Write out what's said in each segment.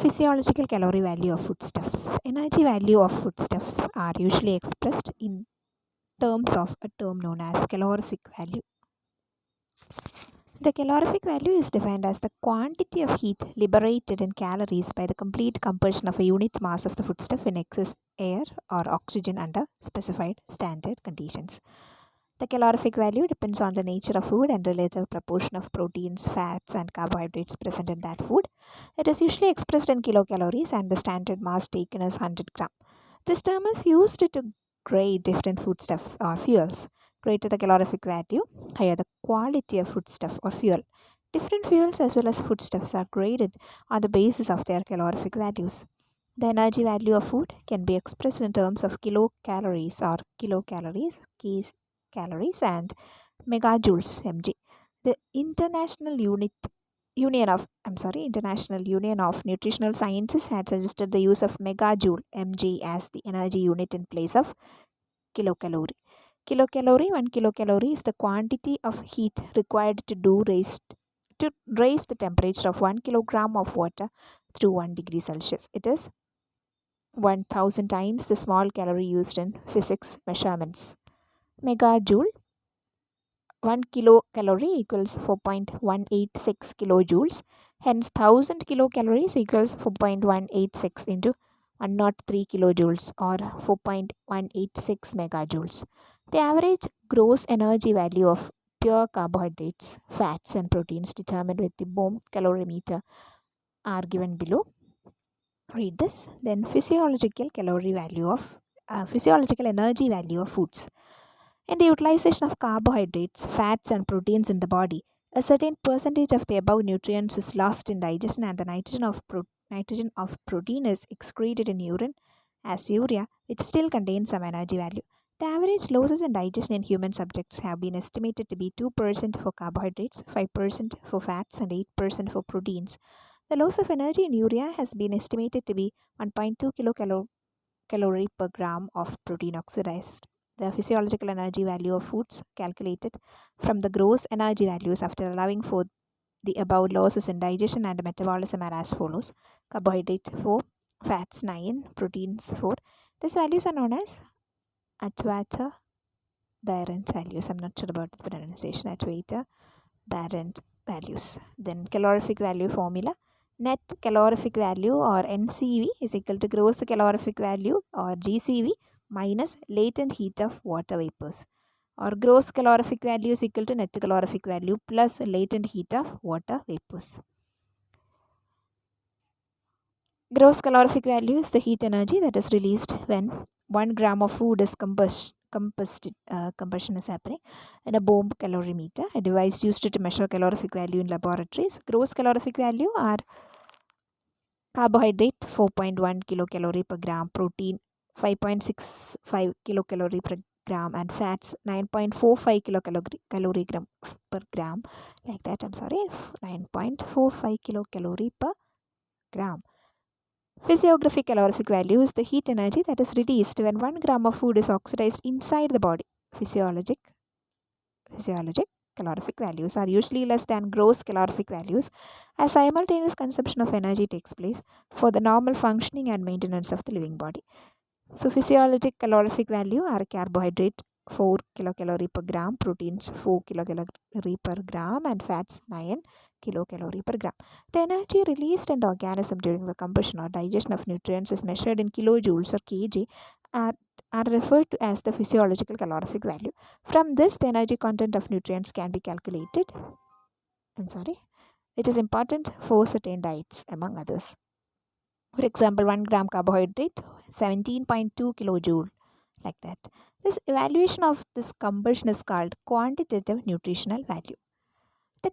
Physiological calorie value of foodstuffs. Energy value of foodstuffs are usually expressed in terms of a term known as calorific value. The calorific value is defined as the quantity of heat liberated in calories by the complete combustion of a unit mass of the foodstuff in excess air or oxygen under specified standard conditions. The calorific value depends on the nature of food and relative proportion of proteins, fats, and carbohydrates present in that food. It is usually expressed in kilocalories and the standard mass taken is 100 gram. This term is used to grade different foodstuffs or fuels. Greater the calorific value, higher the quality of foodstuff or fuel. Different fuels as well as foodstuffs are graded on the basis of their calorific values. The energy value of food can be expressed in terms of kilocalories or kilocalories, calories and megajoules mg. The International Union of Nutritional Sciences had suggested the use of megajoule mg as the energy unit in place of kilocalorie. 1 kilocalorie is the quantity of heat required to raise the temperature of 1 kilogram of water through 1 degree Celsius. It is 1000 times the small calorie used in physics measurements. Megajoule, 1 kilocalorie equals 4.186 kilojoules. Hence, 1000 kilocalories equals 4.186 into 103 kilojoules or 4.186 megajoules. The average gross energy value of pure carbohydrates, fats, and proteins determined with the Bohm calorimeter are given below. Read this. Then physiological energy value of foods. In the utilization of carbohydrates, fats, and proteins in the body, a certain percentage of the above nutrients is lost in digestion, and the nitrogen of protein is excreted in urine as urea, which still contains some energy value. The average losses in digestion in human subjects have been estimated to be 2% for carbohydrates, 5% for fats, and 8% for proteins. The loss of energy in urea has been estimated to be 1.2 kilocalorie per gram of protein oxidized. The physiological energy value of foods calculated from the gross energy values after allowing for the above losses in digestion and metabolism are as follows: carbohydrate 4, fats 9, proteins 4. These values are known as Atwater Barrent values. I'm not sure about the pronunciation. Atwater Barrent values. Then calorific value formula. Net calorific value or NCV is equal to gross calorific value or GCV minus latent heat of water vapors, or gross calorific value is equal to net calorific value plus latent heat of water vapors. Gross calorific value is the heat energy that is released when 1 gram of food is combustion is happening in a Bohm calorimeter, a device used to measure calorific value in laboratories. Gross calorific value are carbohydrate 4.1 kilocalorie per gram, protein 5.65 kilocalorie per gram, and fats 9.45 kilocalorie per gram. Like that, 9.45 kilocalorie per gram. Physiographic calorific value is the heat energy that is released when 1 gram of food is oxidized inside the body. Physiologic calorific values are usually less than gross calorific values as simultaneous consumption of energy takes place for the normal functioning and maintenance of the living body. So physiologic calorific value are carbohydrate 4 kilocalorie per gram, proteins 4 kilocalorie per gram, and fats 9 kilocalorie per gram. The energy released in the organism during the combustion or digestion of nutrients is measured in kilojoules or kg and are referred to as the physiological calorific value. From this, the energy content of nutrients can be calculated. It is important for certain diets, among others. For example, 1 gram carbohydrate, 17.2 kilojoule, like that. This evaluation of this combustion is called quantitative nutritional value. The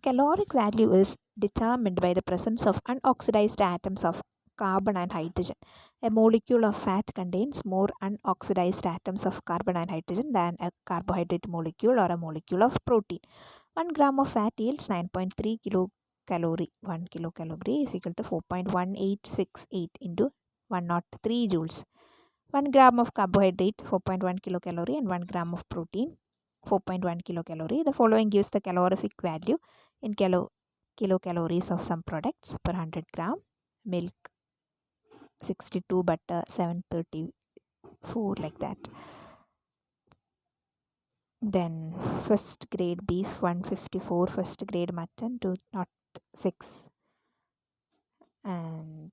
caloric value is determined by the presence of unoxidized atoms of carbon and hydrogen. A molecule of fat contains more unoxidized atoms of carbon and hydrogen than a carbohydrate molecule or a molecule of protein. 1 gram of fat yields 9.3 kilocalorie. 1 kilocalorie is equal to 4.1868 into 103 joules. 1 gram of carbohydrate 4.1 kilocalorie and 1 gram of protein 4.1 kilocalorie. The following gives the calorific value in kilocalories of some products per 100 gram. Milk 62, butter 734, like that. Then first grade beef 154, first grade mutton 206. And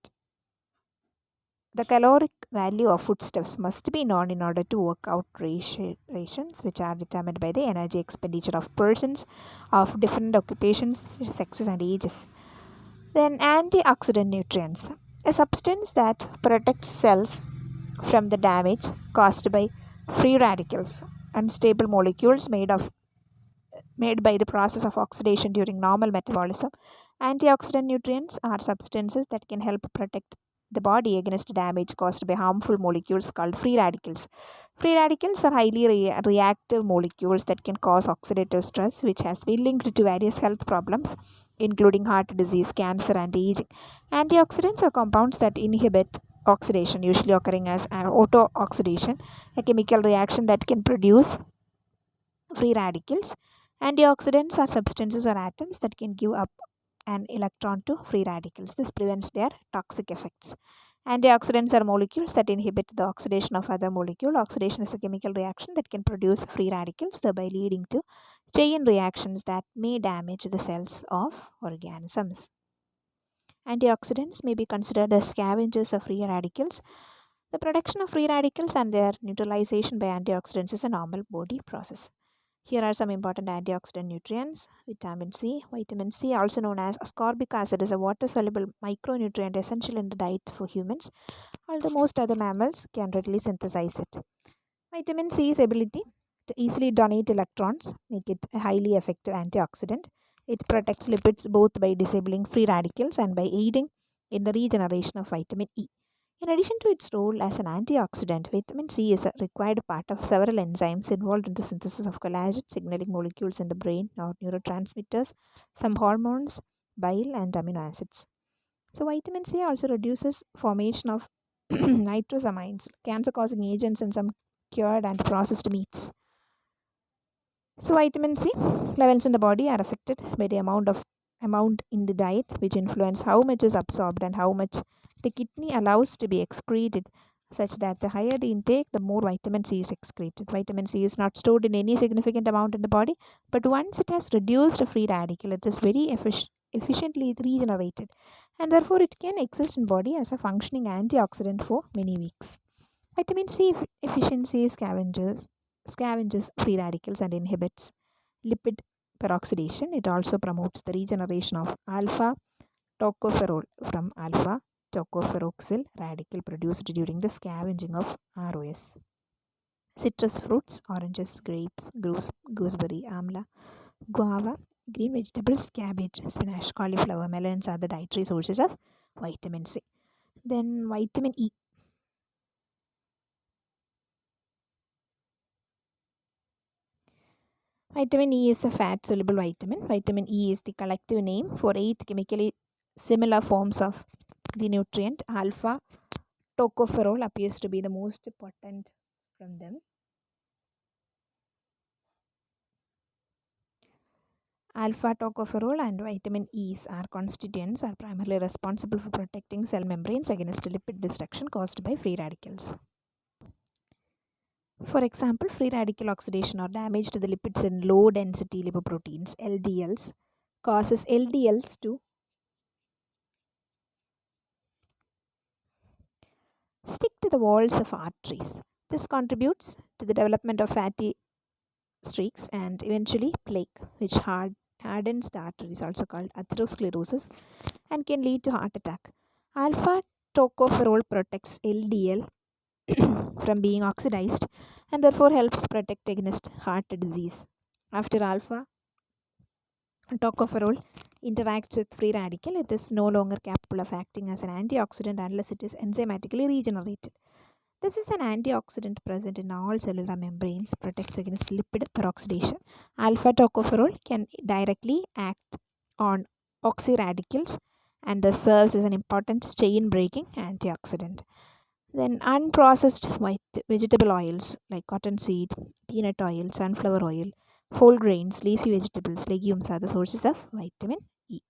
the caloric value of foodstuffs must be known in order to work out rations, which are determined by the energy expenditure of persons of different occupations, sexes, and ages. Then, antioxidant nutrients, a substance that protects cells from the damage caused by free radicals, unstable molecules made by the process of oxidation during normal metabolism. Antioxidant nutrients are substances that can help protect the body against damage caused by harmful molecules called free radicals. Free radicals are highly reactive molecules that can cause oxidative stress, which has been linked to various health problems, including heart disease, cancer, and aging. Antioxidants are compounds that inhibit oxidation, usually occurring as an auto-oxidation, a chemical reaction that can produce free radicals. Antioxidants are substances or atoms that can give up an electron to free radicals. This prevents their toxic effects. Antioxidants are molecules that inhibit the oxidation of other molecule. Oxidation is a chemical reaction that can produce free radicals, thereby leading to chain reactions that may damage the cells of organisms. Antioxidants may be considered as scavengers of free radicals. The production of free radicals and their neutralization by antioxidants is a normal body process. Here are some important antioxidant nutrients. Vitamin C. Vitamin C, also known as ascorbic acid, is a water-soluble micronutrient essential in the diet for humans, although most other mammals can readily synthesize it. Vitamin C's ability to easily donate electrons make it a highly effective antioxidant. It protects lipids both by disabling free radicals and by aiding in the regeneration of vitamin E. In addition to its role as an antioxidant, vitamin C is a required part of several enzymes involved in the synthesis of collagen signaling molecules in the brain or neurotransmitters, some hormones, bile, and amino acids. So, vitamin C also reduces formation of nitrosamines, cancer-causing agents in some cured and processed meats. So, vitamin C levels in the body are affected by the amount in the diet, which influence how much is absorbed and how much the kidney allows to be excreted, such that the higher the intake, the more vitamin C is excreted. Vitamin C is not stored in any significant amount in the body, but once it has reduced a free radical, it is very efficiently regenerated, and therefore it can exist in body as a functioning antioxidant for many weeks. Vitamin C efficiency scavenges free radicals and inhibits lipid peroxidation. It also promotes the regeneration of alpha tocopherol from alpha tocopheroxyl radical produced during the scavenging of ROS. Citrus fruits, oranges, grapes, gooseberry, amla, guava, green vegetables, cabbage, spinach, cauliflower, melons are the dietary sources of vitamin C. Then vitamin E. Vitamin E is a fat soluble vitamin. Vitamin E is the collective name for 8 chemically similar forms of the nutrient. Alpha tocopherol appears to be the most potent from them. Alpha tocopherol and vitamin E's are constituents are primarily responsible for protecting cell membranes against lipid destruction caused by free radicals. For example, free radical oxidation or damage to the lipids in low density lipoproteins LDLs causes LDLs to stick to the walls of arteries. This contributes to the development of fatty streaks and eventually plaque, which hardens the arteries, also called atherosclerosis, and can lead to heart attack. Alpha tocopherol protects LDL from being oxidized and therefore helps protect against heart disease. After alpha tocopherol interacts with free radical, it is no longer capable of acting as an antioxidant unless it is enzymatically regenerated. This is an antioxidant present in all cellular membranes, protects against lipid peroxidation. Alpha tocopherol can directly act on oxyradicals and thus serves as an important chain breaking antioxidant. Then unprocessed vegetable oils like cottonseed, peanut oil, sunflower oil, whole grains, leafy vegetables, legumes are the sources of vitamin E.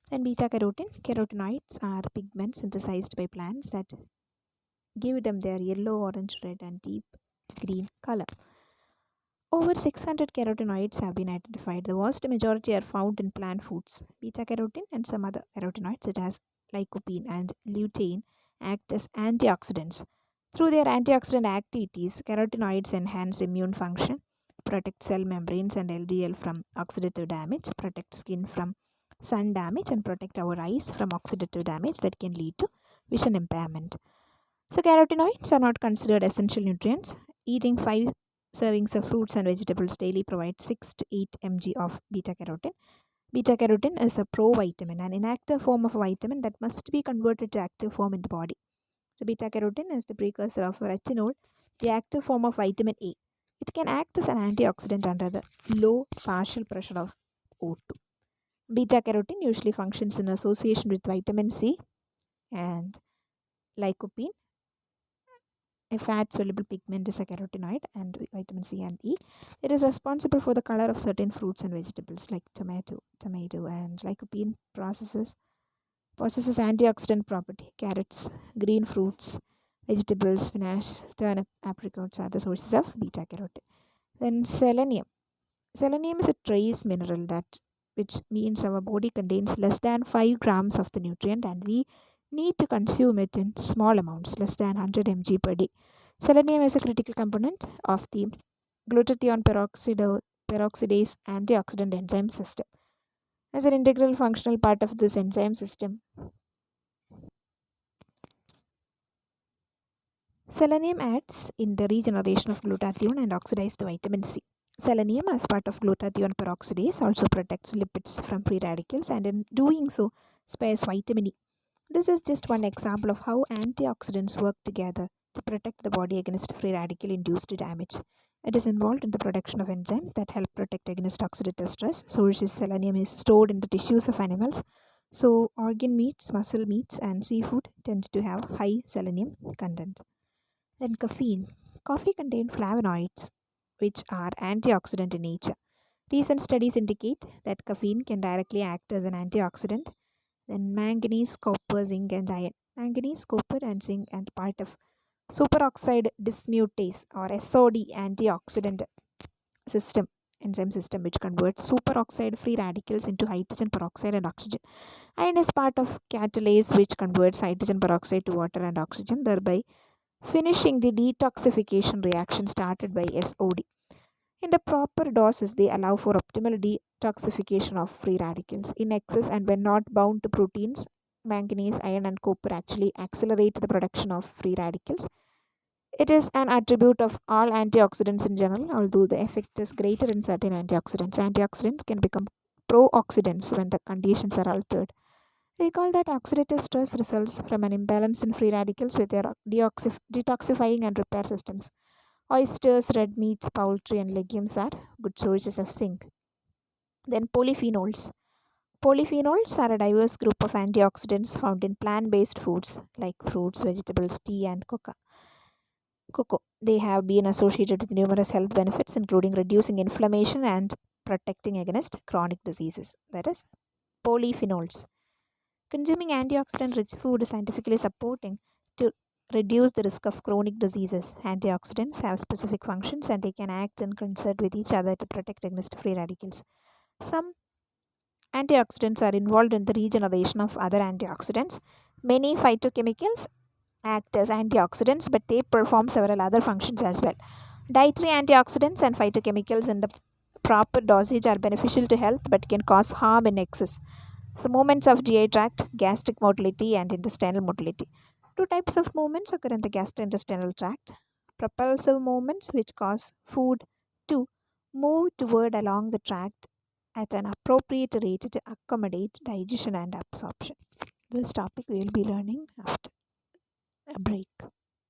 And beta carotene, carotenoids are pigments synthesized by plants that give them their yellow, orange, red, and deep green color. Over 600 carotenoids have been identified. The vast majority are found in plant foods. Beta carotene and some other carotenoids, such as lycopene and lutein, act as antioxidants. Through their antioxidant activities, carotenoids enhance immune function, protect cell membranes and LDL from oxidative damage, protect skin from sun damage, and protect our eyes from oxidative damage that can lead to vision impairment. So, carotenoids are not considered essential nutrients. Eating 5 servings of fruits and vegetables daily provides 6 to 8 mg of beta carotene. Beta carotene is a provitamin, an inactive form of vitamin that must be converted to active form in the body. So, beta carotene is the precursor of retinol, the active form of vitamin A. It can act as an antioxidant under the low partial pressure of O2. Beta carotene usually functions in association with vitamin C and lycopene. A fat soluble pigment is a carotenoid, and vitamin C and E. It is responsible for the color of certain fruits and vegetables like tomato, and lycopene possesses antioxidant property. Carrots, green fruits, vegetables, spinach, turnip, apricots are the sources of beta carotene. Then selenium. Selenium is a trace mineral that which means our body contains less than 5 grams of the nutrient, and we need to consume it in small amounts, less than 100 mg per day. Selenium is a critical component of the glutathione peroxidase antioxidant enzyme system. As an integral functional part of this enzyme system, selenium aids in the regeneration of glutathione and oxidized vitamin C. Selenium, as part of glutathione peroxidase, also protects lipids from free radicals, and in doing so, spares vitamin E. This is just one example of how antioxidants work together to protect the body against free radical induced damage. It is involved in the production of enzymes that help protect against oxidative stress. Sources selenium is stored in the tissues of animals. So, organ meats, muscle meats, and seafood tend to have high selenium content. Then, caffeine. Coffee contains flavonoids, which are antioxidant in nature. Recent studies indicate that caffeine can directly act as an antioxidant. Then manganese, copper, zinc, and iron. Manganese, copper, and zinc and part of superoxide dismutase or SOD antioxidant system enzyme system, which converts superoxide free radicals into hydrogen peroxide and oxygen. Iron is part of catalase which converts hydrogen peroxide to water and oxygen, thereby finishing the detoxification reaction started by SOD. In the proper doses, they allow for optimal detoxification of free radicals. In excess and when not bound to proteins, manganese, iron, and copper actually accelerate the production of free radicals. It is an attribute of all antioxidants in general, although the effect is greater in certain antioxidants. Antioxidants can become pro-oxidants when the conditions are altered. Recall that oxidative stress results from an imbalance in free radicals with their detoxifying and repair systems. Oysters, red meat, poultry, and legumes are good sources of zinc. Then polyphenols. Polyphenols are a diverse group of antioxidants found in plant based foods like fruits, vegetables, tea, and cocoa. They have been associated with numerous health benefits, including reducing inflammation and protecting against chronic diseases. That is, polyphenols. Consuming antioxidant rich food is scientifically supporting to reduce the risk of chronic diseases. Antioxidants have specific functions and they can act in concert with each other to protect against free radicals. Some antioxidants are involved in the regeneration of other antioxidants. Many phytochemicals act as antioxidants, but they perform several other functions as well. Dietary antioxidants and phytochemicals in the proper dosage are beneficial to health but can cause harm in excess. So, movements of GI tract, gastric motility, and intestinal motility. Two types of movements occur in the gastrointestinal tract: propulsive movements, which cause food to move toward along the tract at an appropriate rate to accommodate digestion and absorption. This topic we will be learning after a break.